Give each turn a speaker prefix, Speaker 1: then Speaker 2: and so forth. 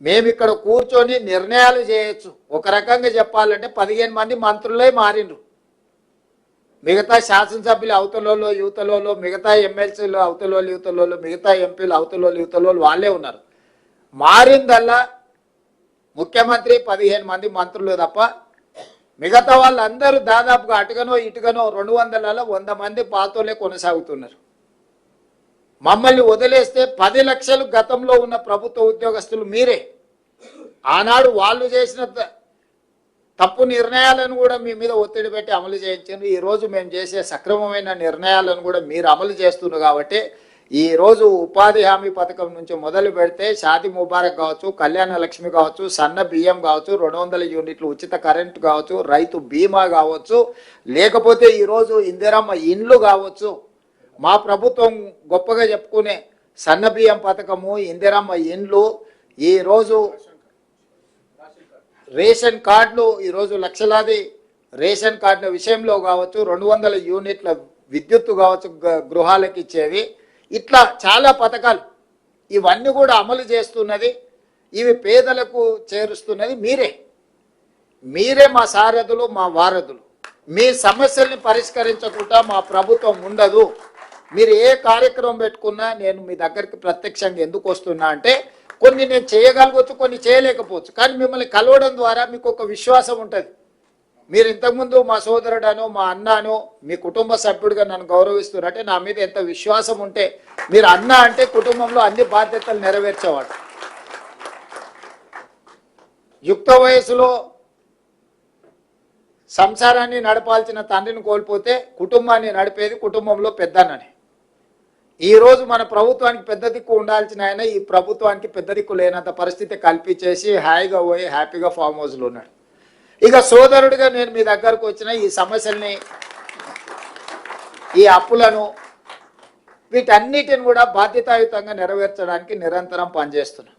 Speaker 1: మేము ఇక్కడ కూర్చొని నిర్ణయాలు చేయొచ్చు. ఒక రకంగా చెప్పాలంటే 15 మంది మంత్రులే మారిండ్రు. మిగతా శాసనసభ్యులు అవతలలో యువతలలో, మిగతా ఎమ్మెల్సీలు అవతలలో యువతలలో, మిగతా ఎంపీలు అవతలలో యువతలలో వాళ్ళే ఉన్నారు. మారిందల్లా ముఖ్యమంత్రి 15 మంది మంత్రులు తప్ప మిగతా వాళ్ళందరూ దాదాపుగా అటుగనో ఇటుగనో 200లలో 100 మంది పాతోలే కొనసాగుతున్నారు. మమ్మల్ని వదిలేస్తే 10 లక్షలు గతంలో ఉన్న ప్రభుత్వ ఉద్యోగస్తులు మీరే. ఆనాడు వాళ్ళు చేసిన తప్పు నిర్ణయాలను కూడా మీ మీద ఒత్తిడి పెట్టి అమలు చేయించారు. ఈరోజు మేము చేసే సక్రమమైన నిర్ణయాలను కూడా మీరు అమలు చేస్తున్నారు. కాబట్టి ఈరోజు ఉపాధి హామీ పథకం నుంచి మొదలు పెడితే షాది ముబారక్ కావచ్చు, కళ్యాణ లక్ష్మి కావచ్చు, సన్న బియ్యం కావచ్చు, 200 యూనిట్లు ఉచిత కరెంటు కావచ్చు, రైతు బీమా కావచ్చు, లేకపోతే ఈరోజు ఇందిరమ్మ ఇండ్లు కావచ్చు, మా ప్రభుత్వం గొప్పగా చెప్పుకునే సన్న బియ్యం పథకము, ఇందిరమ్మ ఇండ్లు, ఈరోజు రేషన్ కార్డులు, ఈరోజు లక్షలాది రేషన్ కార్డుల విషయంలో కావచ్చు, 200 యూనిట్ల విద్యుత్తు కావచ్చు గృహాలకు ఇచ్చేవి, ఇట్లా చాలా పథకాలు ఇవన్నీ కూడా అమలు చేస్తున్నది. ఇవి పేదలకు చేరుస్తున్నది మీరే మా సారథులు, మా వారధులు. మీ సమస్యల్ని పరిష్కరించకుండా మా ప్రభుత్వం ఉండదు. మీరు ఏ కార్యక్రమం పెట్టుకున్నా నేను మీ దగ్గరికి ప్రత్యక్షంగా ఎందుకు వస్తున్నా అంటే, కొన్ని నేను చేయగలగవచ్చు, కొన్ని చేయలేకపోవచ్చు. కానీ మిమ్మల్ని కలవడం ద్వారా మీకు ఒక విశ్వాసం ఉంటుంది. మీరు ఇంతకుముందు మా సోదరుడనో మా అన్నానో మీ కుటుంబ సభ్యుడిగా నన్ను గౌరవిస్తున్నారంటే నా మీద ఎంత విశ్వాసం ఉంటే, మీరు అన్న అంటే కుటుంబంలో అన్ని బాధ్యతలు నెరవేర్చేవాడు. యుక్త వయసులో సంసారాన్ని నడపాల్సిన తండ్రిని కోల్పోతే కుటుంబాన్ని నడిపేది కుటుంబంలో పెద్దన్నని. ఈరోజు మన ప్రభుత్వానికి పెద్ద దిక్కు ఉండాల్సిన ఆయన ఈ ప్రభుత్వానికి పెద్ద దిక్కు లేనంత పరిస్థితి కల్పించేసి హాయిగా పోయి హ్యాపీగా ఫామ్ హౌస్లో ఉన్నాడు. ఇక సోదరుడిగా నేను మీ దగ్గరకు వచ్చిన ఈ సమస్యల్ని, ఈ అప్పులను, వీటన్నిటిని కూడా బాధ్యతాయుతంగా నెరవేర్చడానికి నిరంతరం పనిచేస్తున్నాను.